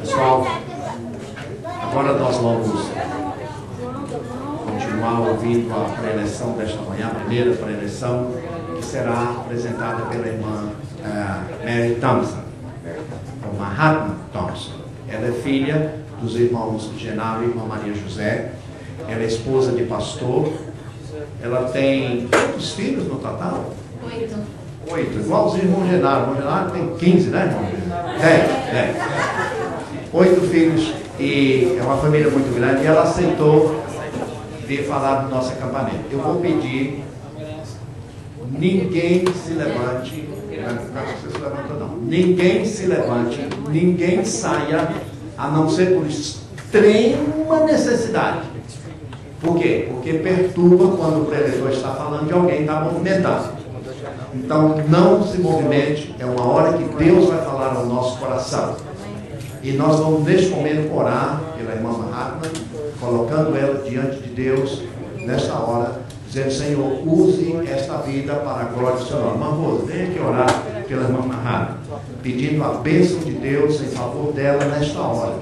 Pessoal, agora nós vamos continuar ouvindo a preleção desta manhã, a primeira preleção, que será apresentada pela irmã Mary Thompson, ou Mahatma Thompson. Ela é filha dos irmãos Genaro e irmã Maria José. Ela é esposa de pastor. Ela tem quantos filhos no total? 8, igual os irmãos Genaro. O irmão Genaro tem 15, né, irmão? 10. 8 filhos, e é uma família muito grande, e ela aceitou vir falar do nosso acampamento. Eu vou pedir, ninguém se levante, não é que você se levanta não, ninguém se levante, ninguém saia, a não ser por extrema necessidade. Por quê? Porque perturba quando o preletor está falando que alguém está movimentado. Então não se movimente, é uma hora que Deus vai falar ao nosso coração. E nós vamos neste momento orar pela irmã Mahatma, colocando ela diante de Deus nesta hora, dizendo: Senhor, use esta vida para a glória do seu nome. Irmã Rosa, vem aqui orar pela irmã Mahatma, pedindo a bênção de Deus em favor dela nesta hora,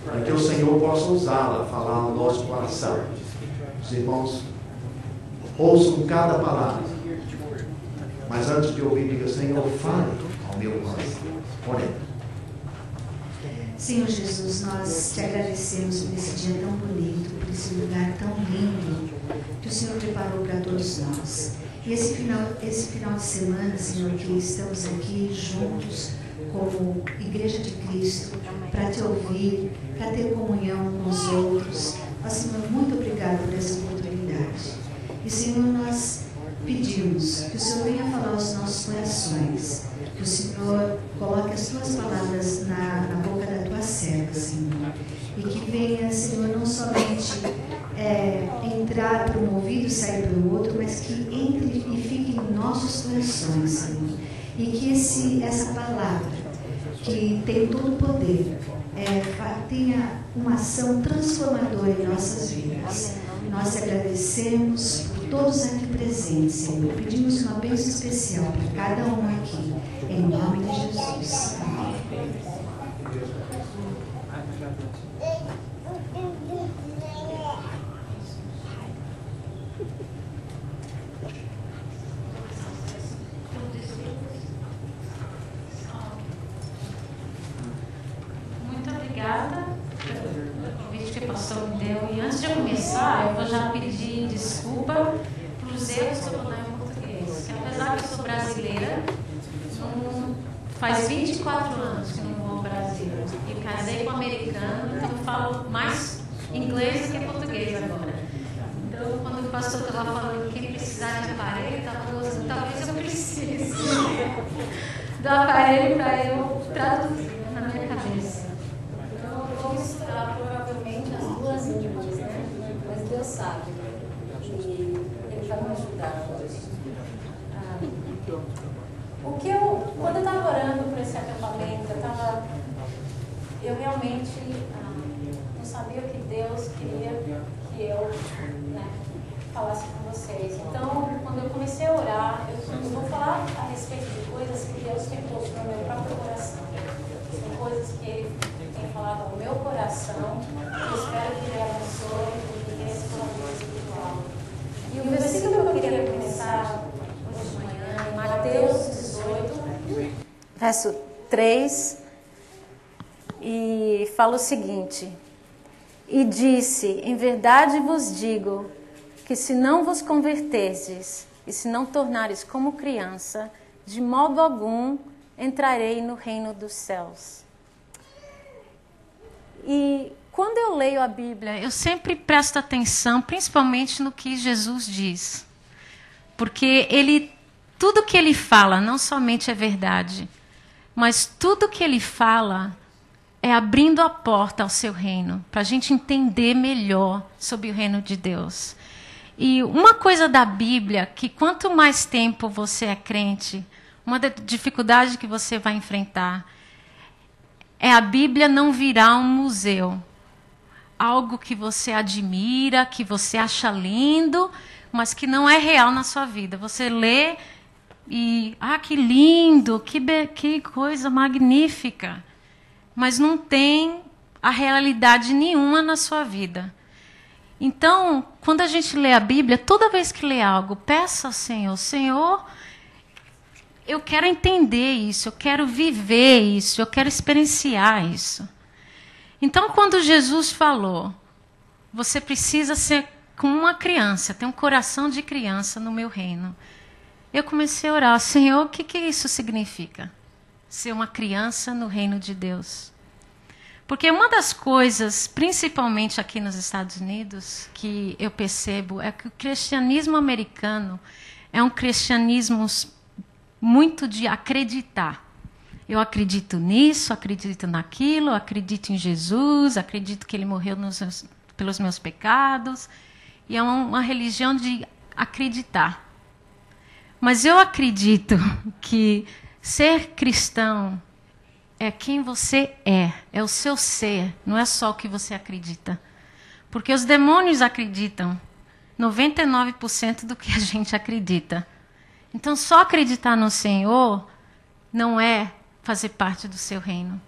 para que o Senhor possa usá-la, falar ao nosso coração. Os irmãos ouçam cada palavra, mas antes de ouvir, diga: Senhor, fale ao meu coração. Oremos. Senhor Jesus, nós te agradecemos por esse dia tão bonito, por esse lugar tão lindo que o Senhor preparou para todos nós. E esse final de semana, Senhor, que estamos aqui juntos como Igreja de Cristo, para te ouvir, para ter comunhão com os outros. Ó, Senhor, muito obrigado por essa oportunidade. E, Senhor, nós pedimos que o Senhor venha falar aos nossos corações, que o Senhor coloque as tuas palavras na boca da tua serva, Senhor, e que venha, Senhor, não somente entrar por um ouvido e sair pelo outro, mas que entre e fique em nossos corações, Senhor, e que essa palavra, que tem todo o poder, tenha uma ação transformadora em nossas vidas. Nós te agradecemos por todos aqui presentes, Senhor. Pedimos uma bênção especial para cada um aqui, em nome de Jesus. Amém. Muito obrigada pelo convite que o pastor me deu. E antes de eu começar, eu vou já pedir desculpa pelos erros que eu vou dar em português. Apesar que eu sou brasileira, faz 24 anos que não vou ao Brasil. E casei com um americano, então eu falo mais inglês do que português agora. Então, quando o pastor estava falando que precisar de aparelho, eu estava falando, talvez eu precise do aparelho para eu traduzir na minha cabeça. Então, eu vou misturar provavelmente as duas línguas, né? Mas Deus sabe. E Ele vai me ajudar hoje. Quando eu estava orando por esse acampamento, eu realmente não sabia o que Deus queria que eu falasse com vocês. Então, quando eu comecei a orar, eu vou falar a respeito de coisas que Deus tem posto no meu próprio coração. São coisas que Ele tem falado ao meu coração. Eu espero que Ele abençoe e que esse valor espiritual. E o versículo que eu queria começar hoje de manhã, em Mateus 18, verso 3, e fala o seguinte: e disse, em verdade vos digo, que se não vos converterdes, e se não tornares como criança, de modo algum entrarei no reino dos céus. E quando eu leio a Bíblia, eu sempre presto atenção, principalmente no que Jesus diz. Porque tudo que ele fala não somente é verdade, mas tudo que ele fala é abrindo a porta ao seu reino, para a gente entender melhor sobre o reino de Deus. E uma coisa da Bíblia, que quanto mais tempo você é crente, uma dificuldade que você vai enfrentar, é a Bíblia não virar um museu. Algo que você admira, que você acha lindo, mas que não é real na sua vida. Você lê e que lindo, que coisa magnífica, mas não tem a realidade nenhuma na sua vida. Então, quando a gente lê a Bíblia, toda vez que lê algo, peça ao Senhor, Senhor, eu quero entender isso, eu quero viver isso, eu quero experienciar isso. Então, quando Jesus falou, você precisa ser como uma criança, ter um coração de criança no meu reino. Eu comecei a orar, Senhor, o que isso significa? Ser uma criança no reino de Deus. Porque uma das coisas, principalmente aqui nos Estados Unidos, que eu percebo é que o cristianismo americano é um cristianismo muito de acreditar. Eu acredito nisso, acredito naquilo, acredito em Jesus, acredito que ele morreu pelos meus pecados. E é uma religião de acreditar. Mas eu acredito que ser cristão é quem você é o seu ser, não é só o que você acredita. Porque os demônios acreditam 99% do que a gente acredita. Então, só acreditar no Senhor não é fazer parte do seu reino.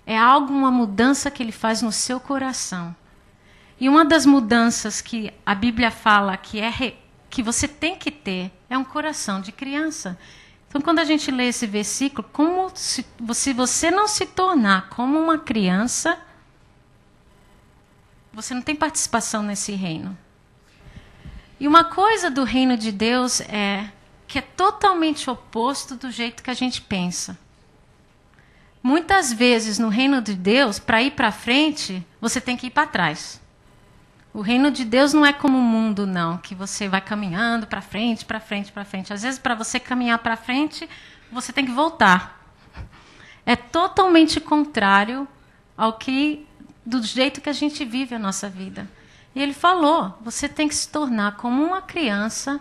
É uma mudança que ele faz no seu coração. E uma das mudanças que a Bíblia fala que você tem que ter é um coração de criança. Então, quando a gente lê esse versículo, se você não se tornar como uma criança, você não tem participação nesse reino. E uma coisa do reino de Deus é que é totalmente oposto do jeito que a gente pensa. Muitas vezes, no reino de Deus, para ir para frente, você tem que ir para trás. O reino de Deus não é como o mundo, não, que você vai caminhando para frente, para frente, para frente. Às vezes, para você caminhar para frente, você tem que voltar. É totalmente contrário do jeito que a gente vive a nossa vida. E ele falou, você tem que se tornar como uma criança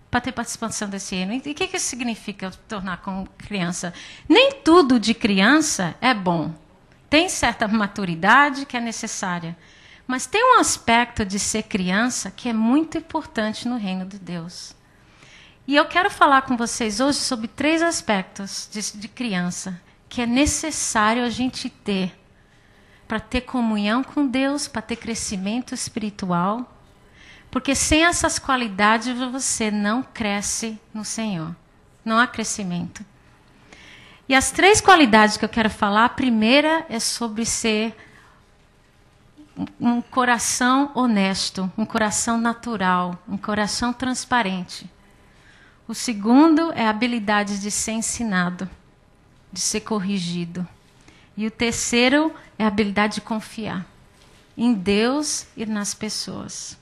para ter participação desse reino. E o que isso significa, tornar como criança? Nem tudo de criança é bom. Tem certa maturidade que é necessária. Mas tem um aspecto de ser criança que é muito importante no reino de Deus. E eu quero falar com vocês hoje sobre 3 aspectos de criança que é necessário a gente ter para ter comunhão com Deus, para ter crescimento espiritual. Porque sem essas qualidades você não cresce no Senhor. Não há crescimento. E as 3 qualidades que eu quero falar, a primeira é sobre ser um coração honesto, um coração natural, um coração transparente. O segundo é a habilidade de ser ensinado, de ser corrigido. E o terceiro é a habilidade de confiar em Deus e nas pessoas.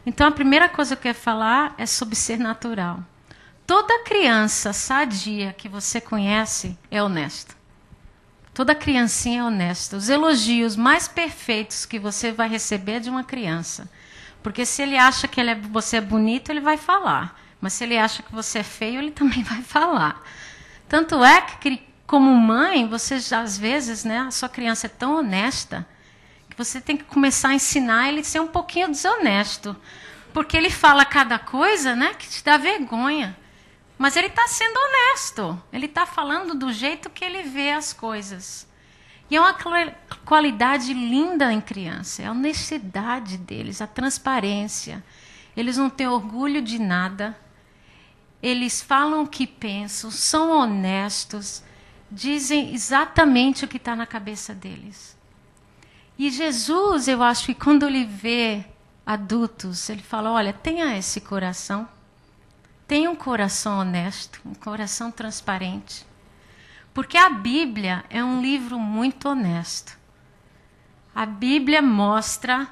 Então, a primeira coisa que eu quero falar é sobre ser natural. Toda criança sadia que você conhece é honesta. Toda criancinha é honesta. Os elogios mais perfeitos que você vai receber é de uma criança. Porque se ele acha que você é bonito, ele vai falar. Mas se ele acha que você é feio, ele também vai falar. Tanto é que, como mãe, você às vezes, a sua criança é tão honesta que você tem que começar a ensinar ele a ser um pouquinho desonesto. Porque ele fala cada coisa, que te dá vergonha. Mas ele está sendo honesto. Ele está falando do jeito que ele vê as coisas. E é uma qualidade linda em criança. É a honestidade deles, a transparência. Eles não têm orgulho de nada. Eles falam o que pensam, são honestos, dizem exatamente o que está na cabeça deles. E Jesus, eu acho que quando ele vê adultos, ele fala, olha, tenha esse coração. Tenha um coração honesto, um coração transparente. Porque a Bíblia é um livro muito honesto. A Bíblia mostra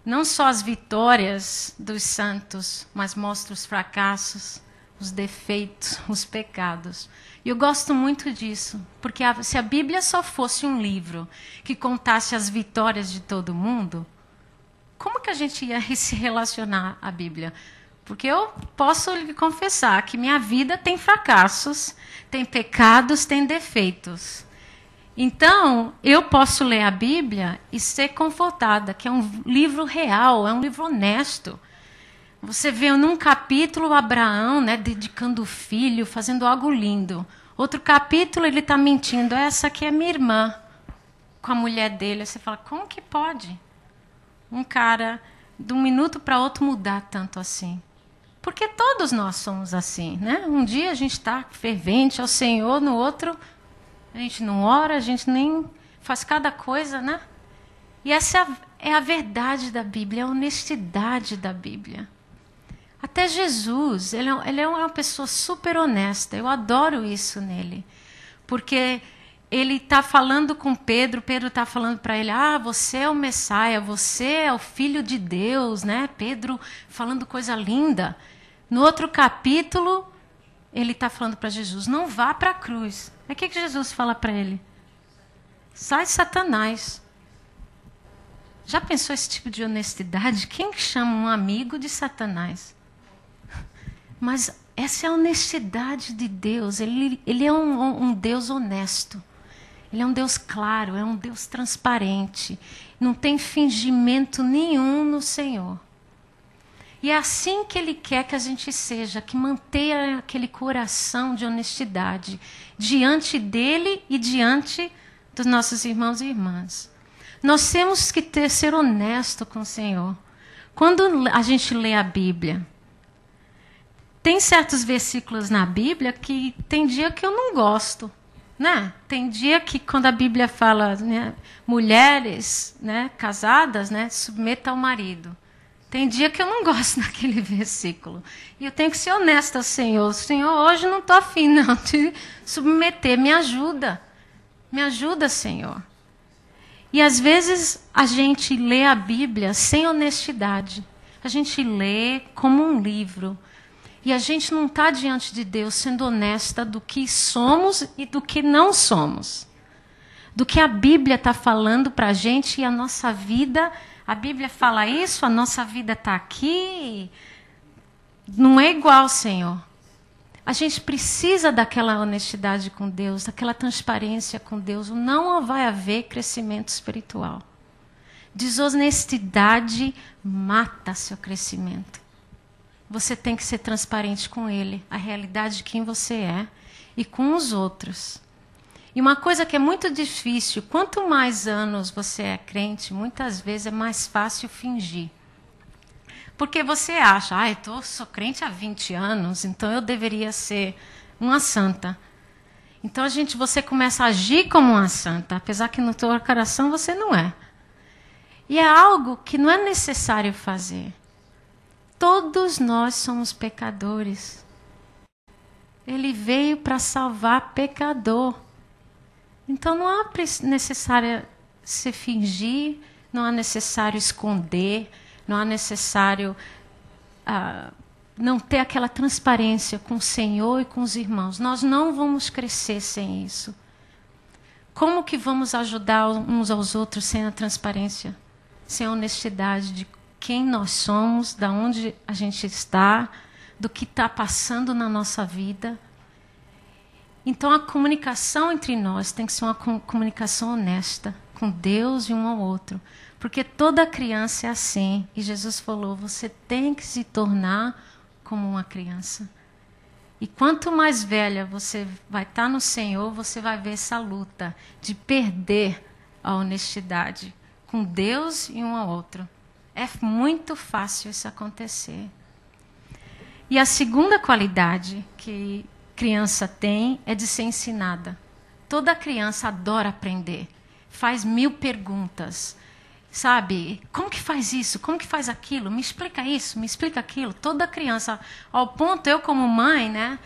não só as vitórias dos santos, mas mostra os fracassos, os defeitos, os pecados. E eu gosto muito disso, porque se a Bíblia só fosse um livro que contasse as vitórias de todo mundo, como que a gente ia se relacionar à Bíblia? Porque eu posso lhe confessar que minha vida tem fracassos, tem pecados, tem defeitos. Então, eu posso ler a Bíblia e ser confortada, que é um livro real, é um livro honesto. Você vê num capítulo Abraão, né, dedicando o filho, fazendo algo lindo. Outro capítulo ele está mentindo. Essa aqui é minha irmã, com a mulher dele. Você fala, como que pode um cara, de um minuto para outro, mudar tanto assim? Porque todos nós somos assim, né? Um dia a gente está fervente ao Senhor, no outro a gente não ora, a gente nem faz cada coisa, né? E essa é a verdade da Bíblia, a honestidade da Bíblia. Até Jesus, ele é uma pessoa super honesta. Eu adoro isso nele. Porque ele está falando com Pedro, Pedro está falando para ele, você é o Messias, você é o Filho de Deus, né? Pedro falando coisa linda. No outro capítulo, ele está falando para Jesus, não vá para a cruz. Aí o que Jesus fala para ele? Sai, Satanás. Já pensou esse tipo de honestidade? Quem chama um amigo de Satanás? Mas essa é a honestidade de Deus. Ele é um Deus honesto. Ele é um Deus claro, é um Deus transparente. Não tem fingimento nenhum no Senhor. E é assim que Ele quer que a gente seja, que mantenha aquele coração de honestidade diante dEle e diante dos nossos irmãos e irmãs. Nós temos que ser honesto com o Senhor. Quando a gente lê a Bíblia, tem certos versículos na Bíblia que tem dia que eu não gosto, né? Tem dia que quando a Bíblia fala, né, mulheres, né, casadas, né, submeta ao marido. Tem dia que eu não gosto daquele versículo. E eu tenho que ser honesta ao Senhor. Senhor, hoje não estou afim não de submeter. Me ajuda. Me ajuda, Senhor. E às vezes a gente lê a Bíblia sem honestidade. A gente lê como um livro. E a gente não está diante de Deus sendo honesta do que somos e do que não somos. Do que a Bíblia está falando para a gente e a nossa vida. A Bíblia fala isso, a nossa vida está aqui. Não é igual, Senhor. A gente precisa daquela honestidade com Deus, daquela transparência com Deus. Não vai haver crescimento espiritual. Desonestidade mata seu crescimento. Você tem que ser transparente com Ele, a realidade de quem você é e com os outros. E uma coisa que é muito difícil, quanto mais anos você é crente, muitas vezes é mais fácil fingir. Porque você acha, sou crente há 20 anos, então eu deveria ser uma santa. Então você começa a agir como uma santa, apesar que no teu coração você não é. E é algo que não é necessário fazer. Todos nós somos pecadores. Ele veio para salvar pecador. Então não há necessário se fingir, não há necessário esconder, não há necessário não ter aquela transparência com o Senhor e com os irmãos. Nós não vamos crescer sem isso. Como que vamos ajudar uns aos outros sem a transparência, sem a honestidade de quem nós somos, de onde a gente está, do que está passando na nossa vida? Então, a comunicação entre nós tem que ser uma comunicação honesta, com Deus e um ao outro. Porque toda criança é assim. E Jesus falou, você tem que se tornar como uma criança. E quanto mais velha você vai estar no Senhor, você vai ver essa luta de perder a honestidade com Deus e um ao outro. É muito fácil isso acontecer. E a segunda qualidade que criança tem é de ser ensinada. Toda criança adora aprender. Faz 1000 perguntas. Sabe? Como que faz isso? Como que faz aquilo? Me explica isso, me explica aquilo. Toda criança, ao ponto, eu como mãe, né,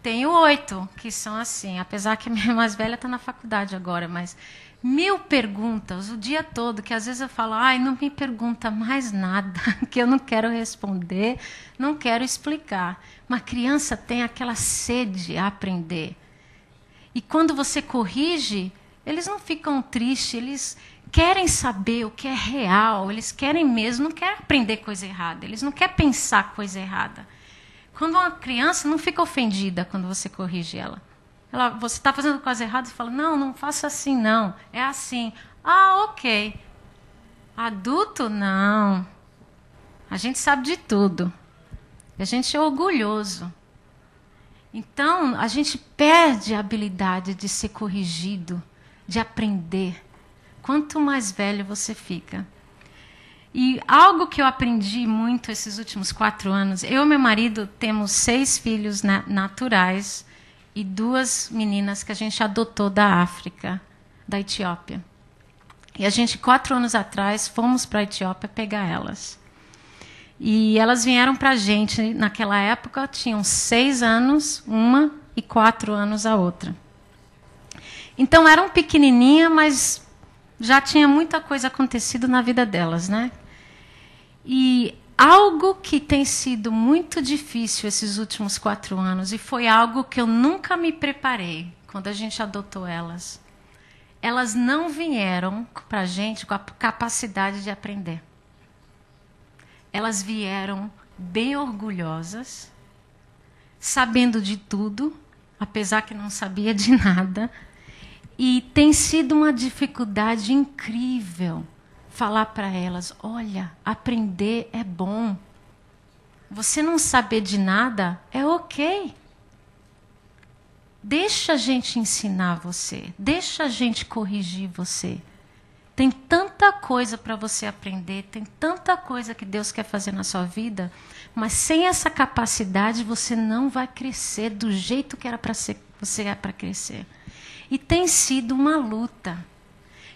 tenho 8 que são assim. Apesar que a minha mais velha está na faculdade agora, mas 1000 perguntas o dia todo, que às vezes eu falo, não me pergunta mais nada, que eu não quero responder, não quero explicar. Uma criança tem aquela sede a aprender. E quando você corrige, eles não ficam tristes, eles querem saber o que é real, eles querem mesmo, não querem aprender coisa errada, eles não querem pensar coisa errada. Quando uma criança não fica ofendida quando você corrige ela. Você está fazendo coisa errada e fala, não faça assim, não. É assim. Ok. Adulto, não. A gente sabe de tudo. A gente é orgulhoso. Então, a gente perde a habilidade de ser corrigido, de aprender. Quanto mais velho você fica. E algo que eu aprendi muito esses últimos 4 anos, eu e meu marido temos 6 filhos naturais e 2 meninas que a gente adotou da África, da Etiópia. E a gente, 4 anos atrás, fomos para a Etiópia pegar elas. E elas vieram para a gente, naquela época, tinham 6 anos, uma, e 4 anos a outra. Então, eram pequenininhas, mas já tinha muita coisa acontecido na vida delas, né? E algo que tem sido muito difícil esses últimos 4 anos, e foi algo que eu nunca me preparei quando a gente adotou elas. Elas não vieram para a gente com a capacidade de aprender. Elas vieram bem orgulhosas, sabendo de tudo, apesar que não sabia de nada. E tem sido uma dificuldade incrível falar para elas, olha, aprender é bom. Você não saber de nada é ok. Deixa a gente ensinar você, deixa a gente corrigir você. Tem tanta coisa para você aprender, tem tanta coisa que Deus quer fazer na sua vida, mas sem essa capacidade você não vai crescer do jeito que era para ser, você é para crescer. E tem sido uma luta.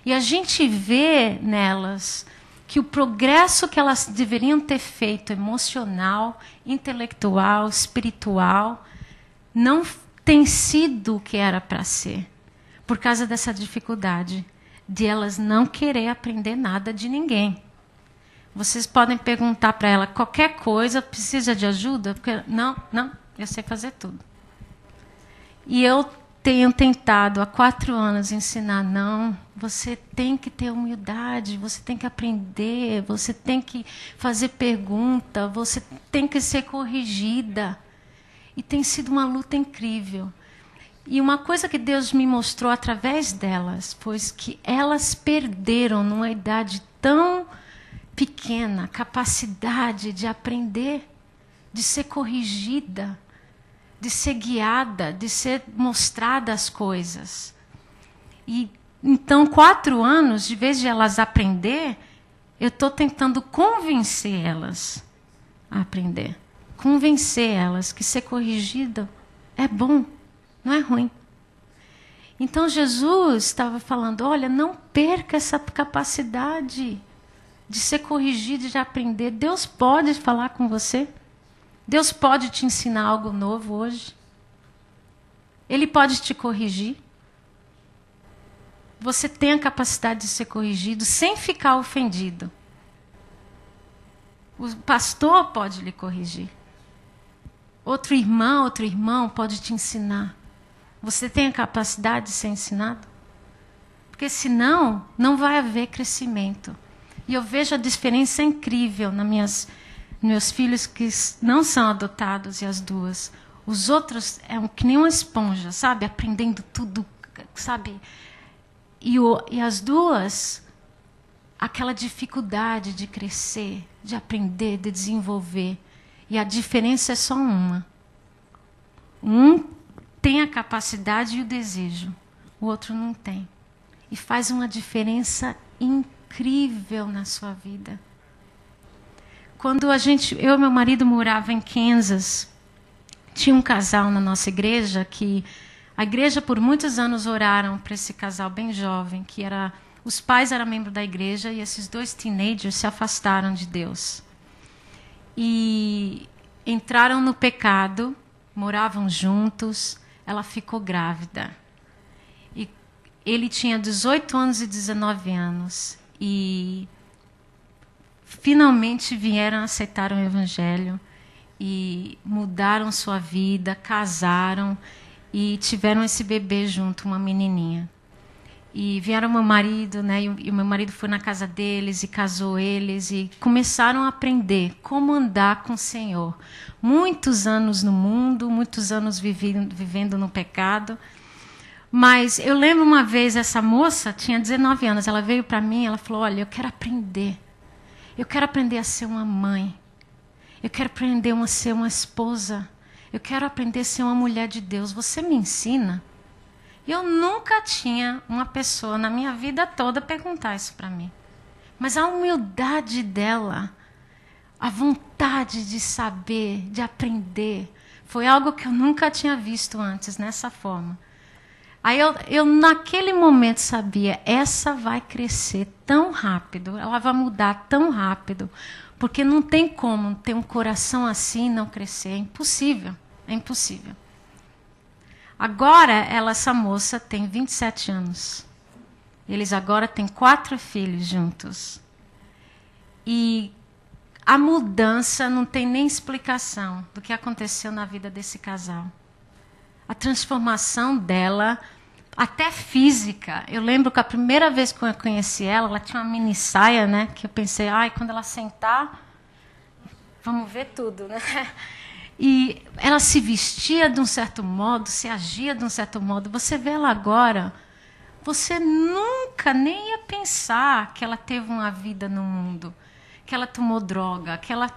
E a gente vê nelas que o progresso que elas deveriam ter feito, emocional, intelectual, espiritual, não tem sido o que era para ser, por causa dessa dificuldade de elas não querer aprender nada de ninguém. Vocês podem perguntar para ela qualquer coisa, precisa de ajuda? Porque, não, eu sei fazer tudo. E eu tenho tentado há 4 anos ensinar, não, você tem que ter humildade, você tem que aprender, você tem que fazer pergunta, você tem que ser corrigida. E tem sido uma luta incrível. E uma coisa que Deus me mostrou através delas foi que elas perderam, numa idade tão pequena, a capacidade de aprender, de ser corrigida, de ser guiada, de ser mostrada as coisas. E então, 4 anos, de vez de elas aprender, eu estou tentando convencer elas a aprender. Convencer elas que ser corrigida é bom, não é ruim. Então, Jesus estava falando, olha, não perca essa capacidade de ser corrigido e de aprender. Deus pode falar com você. Deus pode te ensinar algo novo hoje. Ele pode te corrigir. Você tem a capacidade de ser corrigido sem ficar ofendido. O pastor pode lhe corrigir. Outro irmão pode te ensinar. Você tem a capacidade de ser ensinado? Porque senão, não vai haver crescimento. E eu vejo a diferença incrível nas meus filhos que não são adotados e as 2. Os outros é que nem uma esponja, sabe? Aprendendo tudo, sabe? E as 2, aquela dificuldade de crescer, de aprender, de desenvolver. E a diferença é só uma. Um tem a capacidade e o desejo, o outro não tem. E faz uma diferença incrível na sua vida. Quando eu e meu marido morava em Kansas, tinha um casal na nossa igreja que a igreja por muitos anos oraram para esse casal bem jovem, que os pais eram membros da igreja e esses 2 teenagers se afastaram de Deus. E entraram no pecado, moravam juntos, ela ficou grávida. E ele tinha 18 anos e 19 anos. E finalmente vieram aceitar o Evangelho e mudaram sua vida, casaram e tiveram esse bebê junto, uma menininha. E vieram meu marido, né? E o meu marido foi na casa deles e casou eles e começaram a aprender como andar com o Senhor. Muitos anos no mundo, muitos anos vivendo no pecado. Mas eu lembro uma vez, essa moça tinha 19 anos, ela veio para mim e ela falou, olha, eu quero aprender a ser uma mãe. Eu quero aprender a ser uma esposa. Eu quero aprender a ser uma mulher de Deus. Você me ensina? Eu nunca tinha uma pessoa na minha vida toda perguntar isso para mim. Mas a humildade dela, a vontade de saber, de aprender, foi algo que eu nunca tinha visto antes, nessa forma. Aí eu naquele momento sabia, essa vai crescer tão rápido, ela vai mudar tão rápido, porque não tem como ter um coração assim e não crescer, é impossível, é impossível. Agora, essa moça tem 27 anos. Eles agora têm 4 filhos juntos. E a mudança não tem nem explicação do que aconteceu na vida desse casal. A transformação dela, até física. Eu lembro que a primeira vez que eu conheci ela tinha uma mini saia, né? Que eu pensei, quando ela sentar, vamos ver tudo, né? E ela se vestia de um certo modo, se agia de um certo modo. Você vê ela agora, você nunca nem ia pensar que ela teve uma vida no mundo, que ela tomou droga, que ela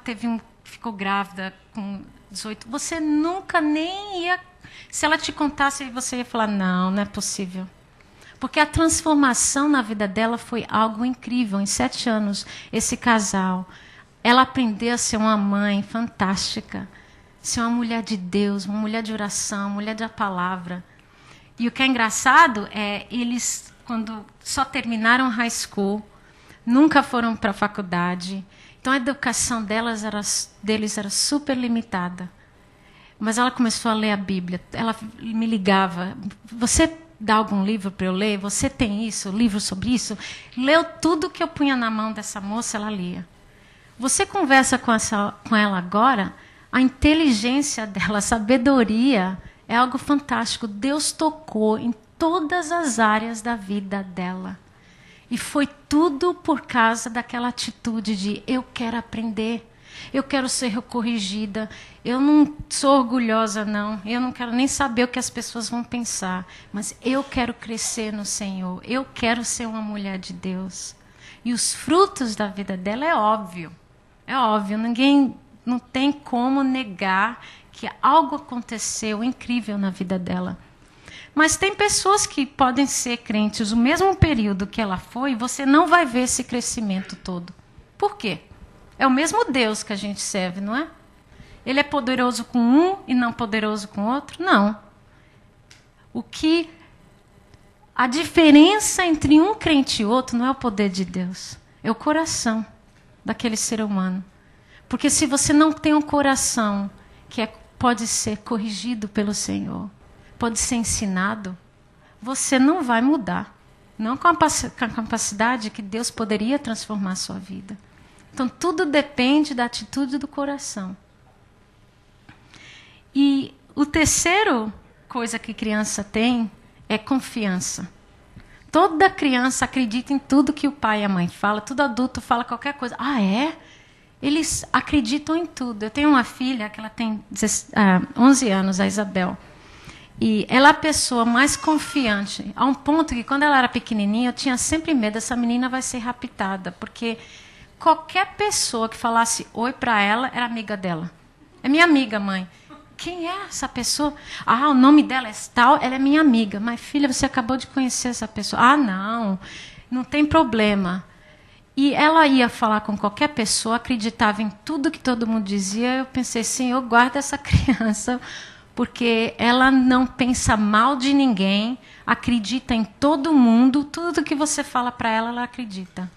ficou grávida com 18. Você nunca nem ia... Se ela te contasse, você ia falar, não é possível. Porque a transformação na vida dela foi algo incrível. Em 7 anos, esse casal, ela aprendeu a ser uma mãe fantástica, ser uma mulher de Deus, uma mulher de oração, uma mulher da palavra. E o que é engraçado é, eles, quando só terminaram high school, nunca foram para a faculdade, então a educação deles era super limitada. Mas ela começou a ler a Bíblia, ela me ligava, você dá algum livro para eu ler? Você tem isso, livro sobre isso? Leu tudo que eu punha na mão dessa moça, ela lia. Você conversa com ela agora, a inteligência dela, a sabedoria, é algo fantástico. Deus tocou em todas as áreas da vida dela. E foi tudo por causa daquela atitude de eu quero aprender, eu quero ser corrigida, eu não sou orgulhosa, não, eu não quero nem saber o que as pessoas vão pensar, mas eu quero crescer no Senhor, eu quero ser uma mulher de Deus. E os frutos da vida dela é óbvio, ninguém... Não tem como negar que algo aconteceu incrível na vida dela. Mas tem pessoas que podem ser crentes no mesmo período que ela foi, e você não vai ver esse crescimento todo. Por quê? É o mesmo Deus que a gente serve, não é? Ele é poderoso com um e não poderoso com outro? Não. A diferença entre um crente e outro não é o poder de Deus, é o coração daquele ser humano. Porque se você não tem um coração que pode ser corrigido pelo Senhor, pode ser ensinado, você não vai mudar. Não com a capacidade que Deus poderia transformar a sua vida. Então, tudo depende da atitude do coração. E o terceiro coisa que criança tem é confiança. Toda criança acredita em tudo que o pai e a mãe falam, todo adulto fala qualquer coisa. É? Eles acreditam em tudo. Eu tenho uma filha que ela tem 11 anos, a Isabel. E ela é a pessoa mais confiante. A um ponto que, quando ela era pequenininha, eu tinha sempre medo, essa menina vai ser raptada. Porque qualquer pessoa que falasse oi para ela era amiga dela. É minha amiga, mãe. Quem é essa pessoa? O nome dela é tal, ela é minha amiga. Mas, filha, você acabou de conhecer essa pessoa. Não tem problema. E ela ia falar com qualquer pessoa, acreditava em tudo que todo mundo dizia. Eu pensei, Senhor, guarda essa criança, porque ela não pensa mal de ninguém, acredita em todo mundo, tudo que você fala para ela, ela acredita.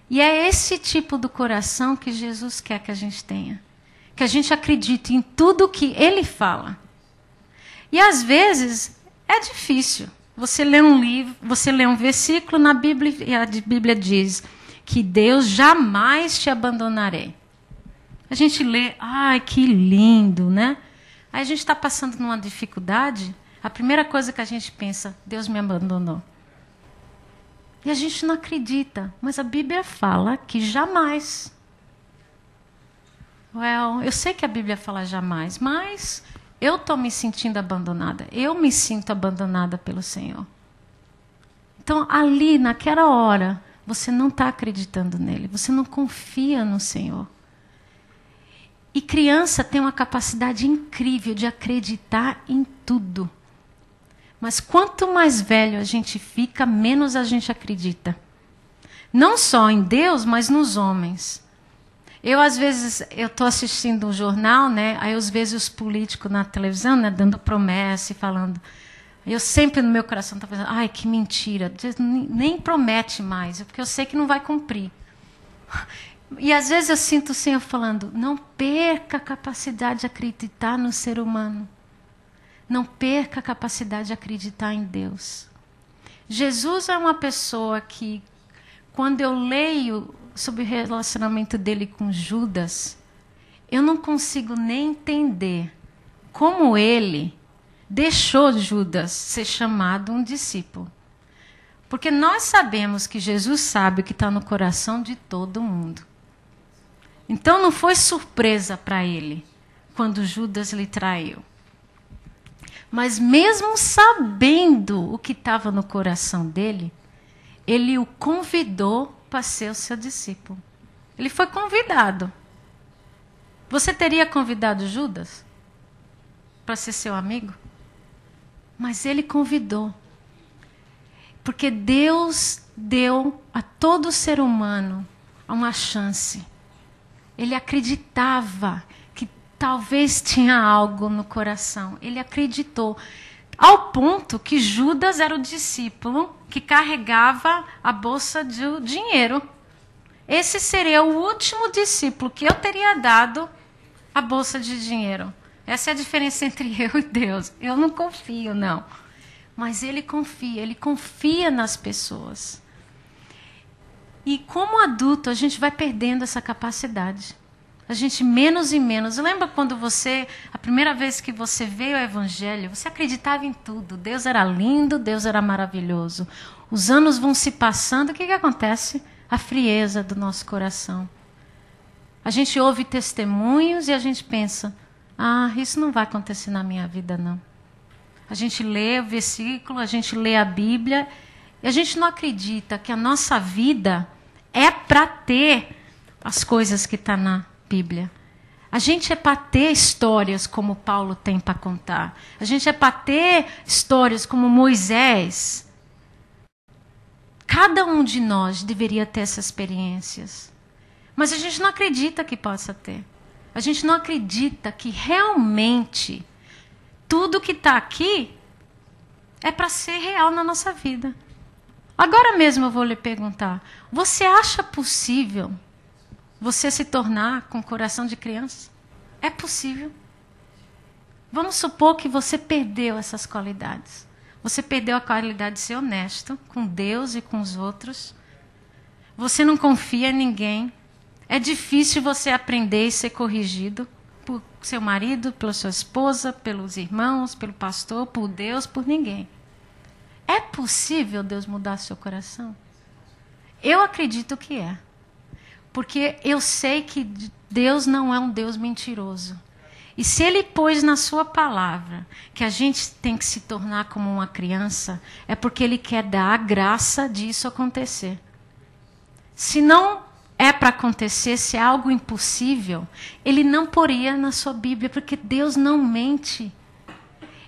E é esse tipo do coração que Jesus quer que a gente tenha. Que a gente acredite em tudo que Ele fala. E às vezes é difícil. Você lê um livro, você lê um versículo na Bíblia, e a Bíblia diz que Deus jamais te abandonarei. A gente lê, que lindo, né? Aí a gente está passando numa dificuldade, a primeira coisa que a gente pensa, Deus me abandonou. E a gente não acredita, mas a Bíblia fala que jamais. Eu sei que a Bíblia fala jamais, mas eu estou me sentindo abandonada. Eu me sinto abandonada pelo Senhor. Então, ali, naquela hora, você não está acreditando nele. Você não confia no Senhor. E criança tem uma capacidade incrível de acreditar em tudo. Mas quanto mais velho a gente fica, menos a gente acredita. Não só em Deus, mas nos homens. Eu, às vezes, estou assistindo um jornal, né? Aí eu vejo os políticos na televisão, né, dando promessa e falando. Eu sempre no meu coração estou pensando, ai, que mentira. Deus nem promete mais, porque eu sei que não vai cumprir. E às vezes eu sinto o Senhor falando, não perca a capacidade de acreditar no ser humano. Não perca a capacidade de acreditar em Deus. Jesus é uma pessoa que, quando eu leio sobre o relacionamento dele com Judas, eu não consigo nem entender como ele deixou Judas ser chamado um discípulo. Porque nós sabemos que Jesus sabe o que está no coração de todo mundo. Então não foi surpresa para ele quando Judas lhe traiu. Mas mesmo sabendo o que estava no coração dele, ele o convidou para ser o seu discípulo. Ele foi convidado. Você teria convidado Judas para ser seu amigo? Mas ele convidou. Porque Deus deu a todo ser humano uma chance. Ele acreditava que talvez tinha algo no coração. Ele acreditou. Ao ponto que Judas era o discípulo que carregava a bolsa de dinheiro. Esse seria o último discípulo que eu teria dado a bolsa de dinheiro. Essa é a diferença entre eu e Deus. Eu não confio, não. Mas ele confia nas pessoas. E como adulto, a gente vai perdendo essa capacidade. A gente menos e menos. Lembra quando a primeira vez que você veio ao Evangelho, você acreditava em tudo. Deus era lindo, Deus era maravilhoso. Os anos vão se passando, o que acontece? A frieza do nosso coração. A gente ouve testemunhos e a gente pensa, isso não vai acontecer na minha vida, não. A gente lê o versículo, a gente lê a Bíblia, e a gente não acredita que a nossa vida é para ter as coisas que estão na Bíblia. A gente é para ter histórias como Paulo tem para contar. A gente é para ter histórias como Moisés. Cada um de nós deveria ter essas experiências. Mas a gente não acredita que possa ter. A gente não acredita que realmente tudo que está aqui é para ser real na nossa vida. Agora mesmo eu vou lhe perguntar, você acha possível você se tornar com coração de criança? É possível. Vamos supor que você perdeu essas qualidades. Você perdeu a qualidade de ser honesto com Deus e com os outros. Você não confia em ninguém. É difícil você aprender e ser corrigido por seu marido, pela sua esposa, pelos irmãos, pelo pastor, por Deus, por ninguém. É possível Deus mudar seu coração? Eu acredito que é. Porque eu sei que Deus não é um Deus mentiroso. E se Ele pôs na sua palavra que a gente tem que se tornar como uma criança, é porque Ele quer dar a graça disso acontecer. Se não é para acontecer, se é algo impossível, Ele não poria na sua Bíblia, porque Deus não mente.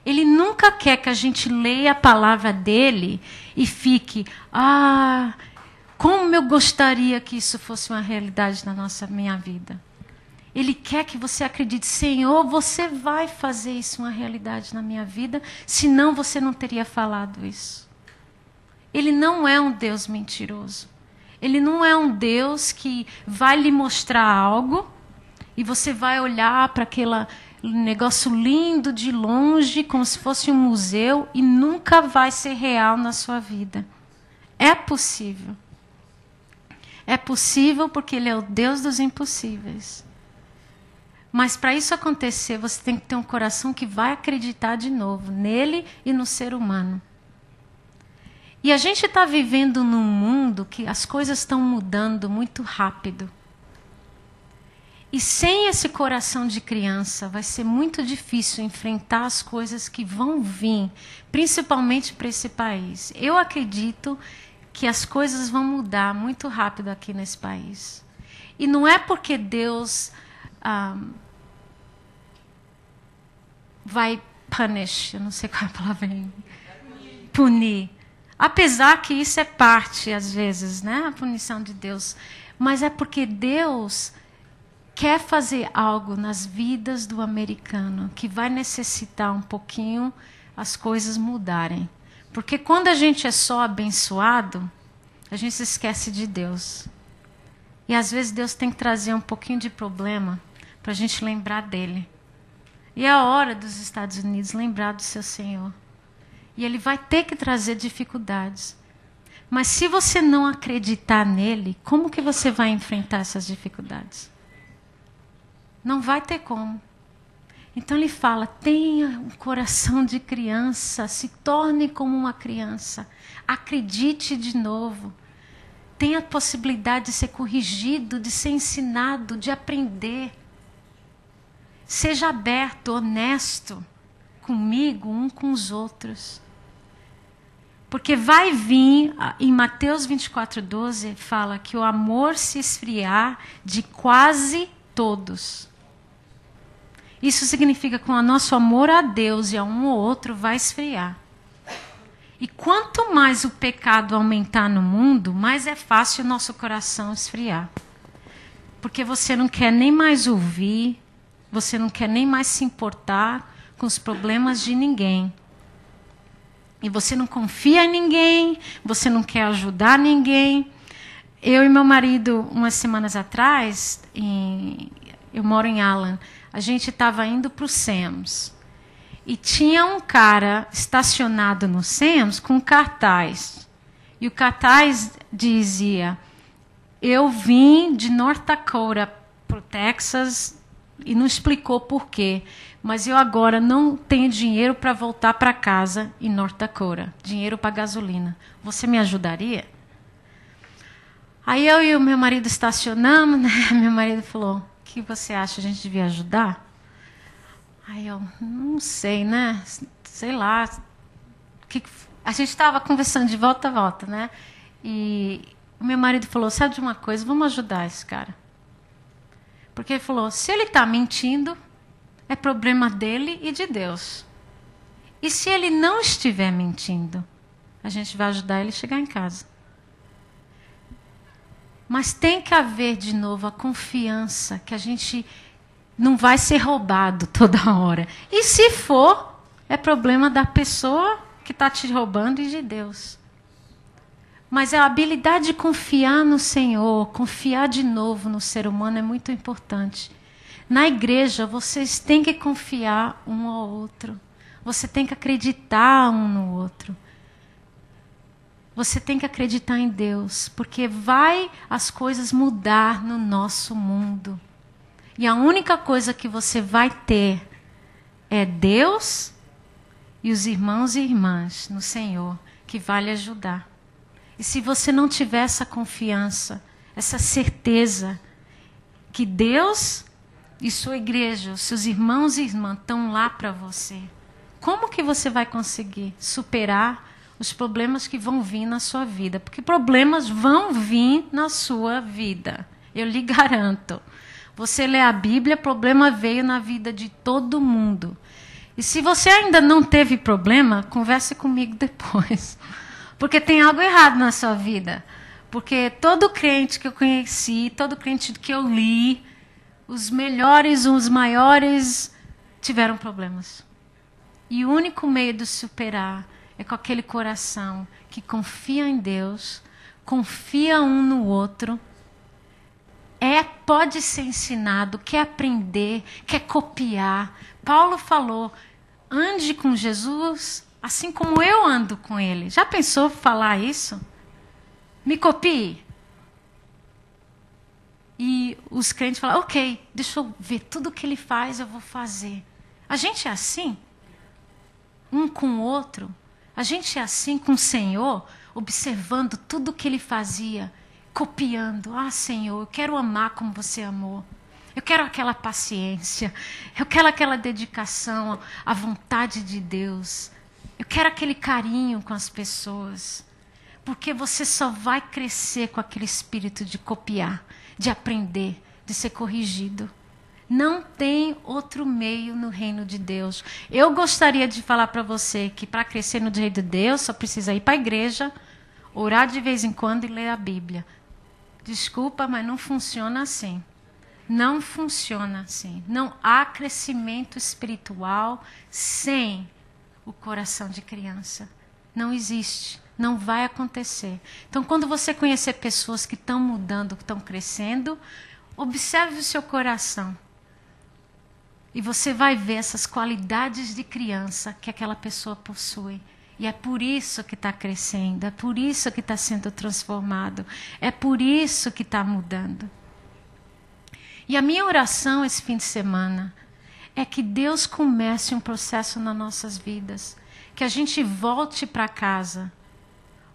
Ele nunca quer que a gente leia a palavra dele e fique, como eu gostaria que isso fosse uma realidade na minha vida. Ele quer que você acredite, Senhor, você vai fazer isso uma realidade na minha vida, senão você não teria falado isso. Ele não é um Deus mentiroso. Ele não é um Deus que vai lhe mostrar algo e você vai olhar para aquele negócio lindo de longe, como se fosse um museu, e nunca vai ser real na sua vida. É possível. É possível porque Ele é o Deus dos impossíveis. Mas para isso acontecer, você tem que ter um coração que vai acreditar de novo nele e no ser humano. E a gente está vivendo num mundo que as coisas estão mudando muito rápido. E sem esse coração de criança, vai ser muito difícil enfrentar as coisas que vão vir, principalmente para esse país. Eu acredito que as coisas vão mudar muito rápido aqui nesse país. E não é porque Deus vai punish, eu não sei qual é a palavra, punir. Apesar que isso é parte, às vezes, né, a punição de Deus. Mas é porque Deus quer fazer algo nas vidas do americano que vai necessitar um pouquinho as coisas mudarem. Porque quando a gente é só abençoado, a gente se esquece de Deus. E às vezes Deus tem que trazer um pouquinho de problema para a gente lembrar dele. E é a hora dos Estados Unidos lembrar do seu Senhor. E ele vai ter que trazer dificuldades. Mas se você não acreditar nele, como que você vai enfrentar essas dificuldades? Não vai ter como. Então ele fala, tenha um coração de criança, se torne como uma criança. Acredite de novo. Tenha a possibilidade de ser corrigido, de ser ensinado, de aprender. Seja aberto, honesto comigo, um com os outros. Porque vai vir, em Mateus 24:12, fala que o amor se esfriar de quase todos. Isso significa que o nosso amor a Deus e a um ou outro vai esfriar. E quanto mais o pecado aumentar no mundo, mais é fácil o nosso coração esfriar. Porque você não quer nem mais ouvir, você não quer nem mais se importar com os problemas de ninguém. E você não confia em ninguém, você não quer ajudar ninguém. Eu e meu marido, umas semanas atrás, eu moro em Allen, a gente estava indo para o Sam's. E tinha um cara estacionado no Sam's com um cartaz. E o cartaz dizia, eu vim de North Dakota para o Texas, e não explicou por quê. Mas eu agora não tenho dinheiro para voltar para casa em North Dakota. Dinheiro para gasolina. Você me ajudaria? Aí eu e o meu marido estacionamos, né? Meu marido falou, o que você acha? A gente devia ajudar? Aí eu, não sei, né? Sei lá. A gente estava conversando de volta a volta, né? E o meu marido falou, sabe de uma coisa? Vamos ajudar esse cara. Porque ele falou, se ele está mentindo, é problema dele e de Deus. E se ele não estiver mentindo, a gente vai ajudar ele a chegar em casa. Mas tem que haver de novo a confiança que a gente não vai ser roubado toda hora. E se for, é problema da pessoa que está te roubando e de Deus. Mas a habilidade de confiar no Senhor, confiar de novo no ser humano é muito importante. Na igreja, vocês têm que confiar um ao outro. Você tem que acreditar um no outro. Você tem que acreditar em Deus, porque vai as coisas mudar no nosso mundo. E a única coisa que você vai ter é Deus e os irmãos e irmãs no Senhor, que vai lhe ajudar. E se você não tiver essa confiança, essa certeza que Deus e sua igreja, os seus irmãos e irmãs estão lá para você, como que você vai conseguir superar os problemas que vão vir na sua vida? Porque problemas vão vir na sua vida, eu lhe garanto. Você lê a Bíblia, problema veio na vida de todo mundo. E se você ainda não teve problema, converse comigo depois. Porque tem algo errado na sua vida. Porque todo crente que eu conheci, todo crente que eu li, os melhores, os maiores, tiveram problemas. E o único meio de superar é com aquele coração que confia em Deus, confia um no outro, pode ser ensinado, quer aprender, quer copiar. Paulo falou, ande com Jesus assim como eu ando com ele. Já pensou falar isso? Me copie. E os crentes falam, ok, deixa eu ver tudo que ele faz, eu vou fazer. A gente é assim, um com o outro. A gente é assim com o Senhor, observando tudo que ele fazia, copiando. Ah, Senhor, eu quero amar como você amou. Eu quero aquela paciência. Eu quero aquela dedicação à vontade de Deus. Eu quero aquele carinho com as pessoas. Porque você só vai crescer com aquele espírito de copiar, de aprender, de ser corrigido. Não tem outro meio no reino de Deus. Eu gostaria de falar para você que para crescer no reino de Deus só precisa ir para a igreja, orar de vez em quando e ler a Bíblia. Desculpa, mas não funciona assim. Não funciona assim. Não há crescimento espiritual sem o coração de criança. Não existe. Não vai acontecer. Então, quando você conhecer pessoas que estão mudando, que estão crescendo, observe o seu coração. E você vai ver essas qualidades de criança que aquela pessoa possui. E é por isso que está crescendo, é por isso que está sendo transformado, é por isso que está mudando. E a minha oração esse fim de semana é que Deus comece um processo nas nossas vidas, que a gente volte para casa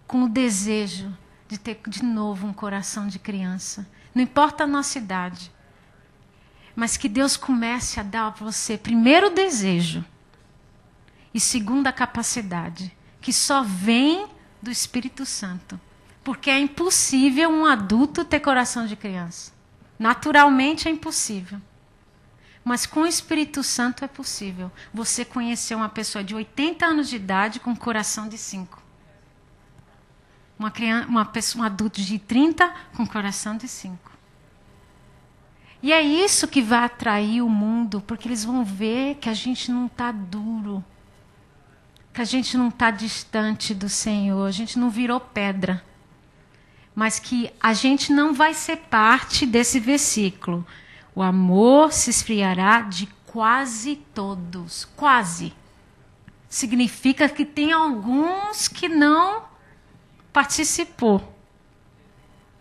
com o desejo de ter de novo um coração de criança. Não importa a nossa idade. Mas que Deus comece a dar a você, primeiro, o desejo. E segundo, a capacidade. Que só vem do Espírito Santo. Porque é impossível um adulto ter coração de criança. Naturalmente é impossível. Mas com o Espírito Santo é possível. Você conhecer uma pessoa de 80 anos de idade com coração de 5. Um adulto de 30 com coração de 5. E é isso que vai atrair o mundo, porque eles vão ver que a gente não está duro, que a gente não está distante do Senhor, a gente não virou pedra. Mas que a gente não vai ser parte desse versículo. O amor se esfriará de quase todos. Quase. Significa que tem alguns que não participou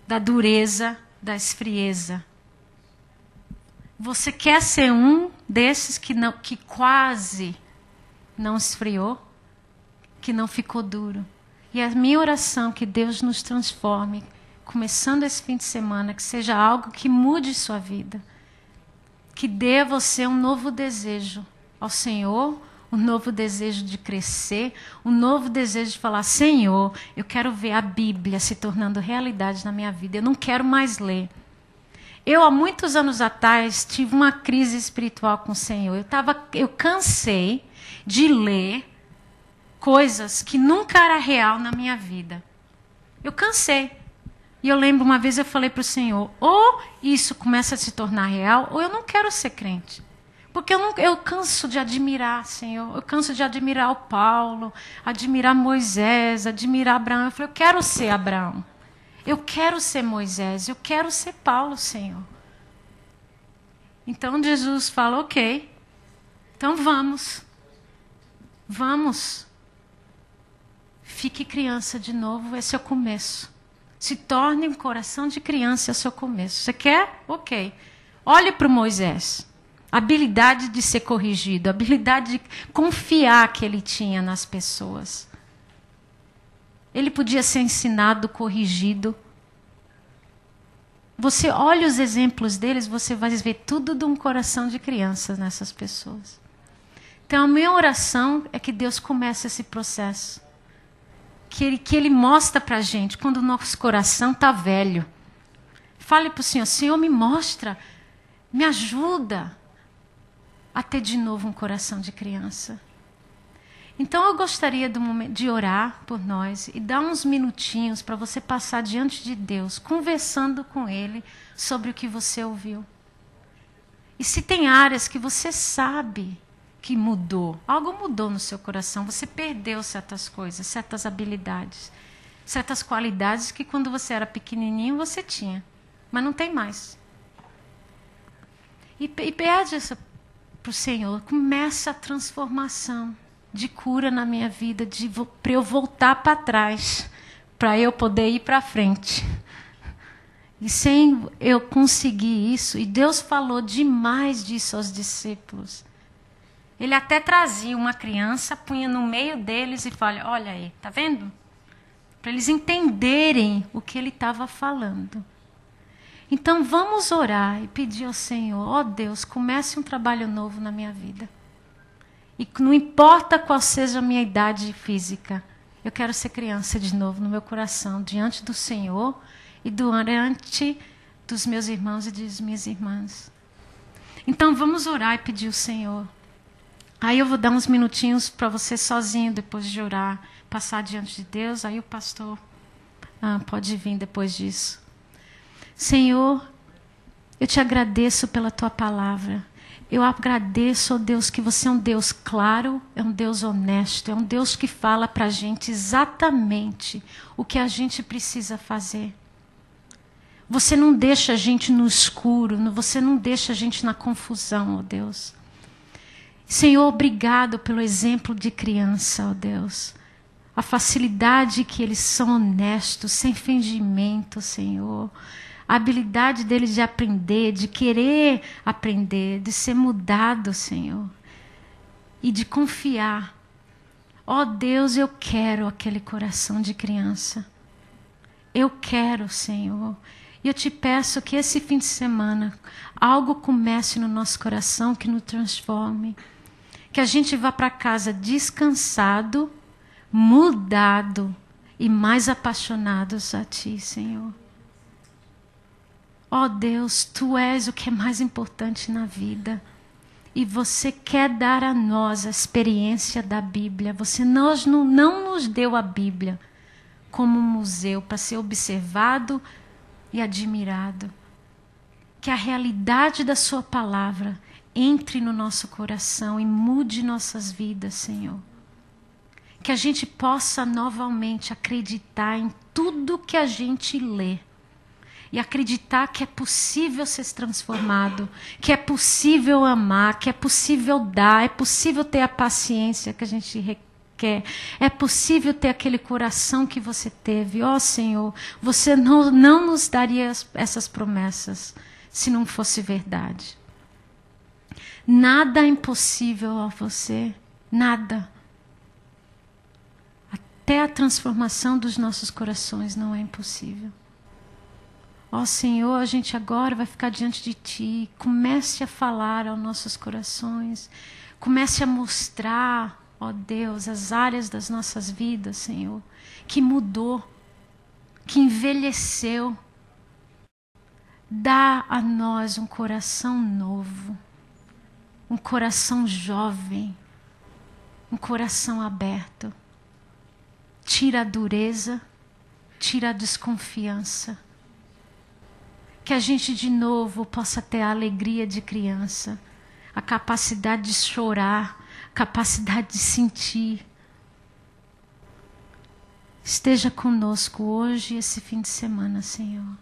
da dureza, da esfrieza. Você quer ser um desses que quase não esfriou, que não ficou duro? E a minha oração é que Deus nos transforme, começando esse fim de semana, que seja algo que mude sua vida. Que dê a você um novo desejo ao Senhor, um novo desejo de crescer, um novo desejo de falar, Senhor, eu quero ver a Bíblia se tornando realidade na minha vida, eu não quero mais ler. Eu, há muitos anos atrás, tive uma crise espiritual com o Senhor. Eu cansei de ler coisas que nunca era real na minha vida. Eu cansei. E eu lembro, uma vez eu falei para o Senhor, ou isso começa a se tornar real, ou eu não quero ser crente. Porque eu canso de admirar, Senhor. Eu canso de admirar o Paulo, admirar Moisés, admirar Abraão. Eu falei, eu quero ser Abraão. Eu quero ser Moisés, eu quero ser Paulo, Senhor. Então Jesus fala, ok, então vamos. Vamos. Fique criança de novo, esse é o começo. Se torne um coração de criança, esse é o começo. Você quer? Ok. Olhe para o Moisés. A habilidade de ser corrigido, a habilidade de confiar que ele tinha nas pessoas. Ele podia ser ensinado, corrigido. Você olha os exemplos deles, você vai ver tudo de um coração de criança nessas pessoas. Então, a minha oração é que Deus comece esse processo. Que Ele mostra para a gente quando o nosso coração está velho. Fale para o Senhor, Senhor, me mostra, me ajuda a ter de novo um coração de criança. Então eu gostaria de orar por nós e dar uns minutinhos para você passar diante de Deus, conversando com Ele sobre o que você ouviu. E se tem áreas que você sabe que mudou, algo mudou no seu coração, você perdeu certas coisas, certas habilidades, certas qualidades que quando você era pequenininho você tinha, mas não tem mais. E pede isso para o Senhor, começa a transformação de cura na minha vida, para eu voltar para trás, para eu poder ir para frente. E sem eu conseguir isso, e Deus falou demais disso aos discípulos. Ele até trazia uma criança, punha no meio deles e falava, olha aí, tá vendo? Para eles entenderem o que ele estava falando. Então vamos orar e pedir ao Senhor, ó Deus, comece um trabalho novo na minha vida. E não importa qual seja a minha idade física, eu quero ser criança de novo no meu coração, diante do Senhor e diante dos meus irmãos e das minhas irmãs. Então vamos orar e pedir ao Senhor. Aí eu vou dar uns minutinhos para você sozinho, depois de orar, passar diante de Deus. Aí o pastor pode vir depois disso. Senhor, eu te agradeço pela tua palavra. Eu agradeço, ó Deus, que você é um Deus claro, é um Deus honesto, é um Deus que fala para a gente exatamente o que a gente precisa fazer. Você não deixa a gente no escuro, você não deixa a gente na confusão, ó Deus. Senhor, obrigado pelo exemplo de criança, ó Deus. A facilidade que eles são honestos, sem fingimento, Senhor. A habilidade deles de aprender, de querer aprender, de ser mudado, Senhor. E de confiar. Ó Deus, eu quero aquele coração de criança. Eu quero, Senhor. E eu te peço que esse fim de semana algo comece no nosso coração que nos transforme. Que a gente vá para casa descansado, mudado e mais apaixonados a Ti, Senhor. Ó Deus, Tu és o que é mais importante na vida. E você quer dar a nós a experiência da Bíblia. Você não nos deu a Bíblia como um museu para ser observado e admirado. Que a realidade da Sua palavra entre no nosso coração e mude nossas vidas, Senhor. Que a gente possa novamente acreditar em tudo que a gente lê. E acreditar que é possível ser transformado, que é possível amar, que é possível dar, é possível ter a paciência que a gente requer, é possível ter aquele coração que você teve. Ó Senhor, você não nos daria essas promessas se não fosse verdade. Nada é impossível a você, nada. Até a transformação dos nossos corações não é impossível. Ó Senhor, a gente agora vai ficar diante de Ti. Comece a falar aos nossos corações. Comece a mostrar, ó Deus, as áreas das nossas vidas, Senhor, que mudou, que envelheceu. Dá a nós um coração novo, um coração jovem, um coração aberto. Tira a dureza, tira a desconfiança. Que a gente de novo possa ter a alegria de criança, a capacidade de chorar, a capacidade de sentir. Esteja conosco hoje e esse fim de semana, Senhor.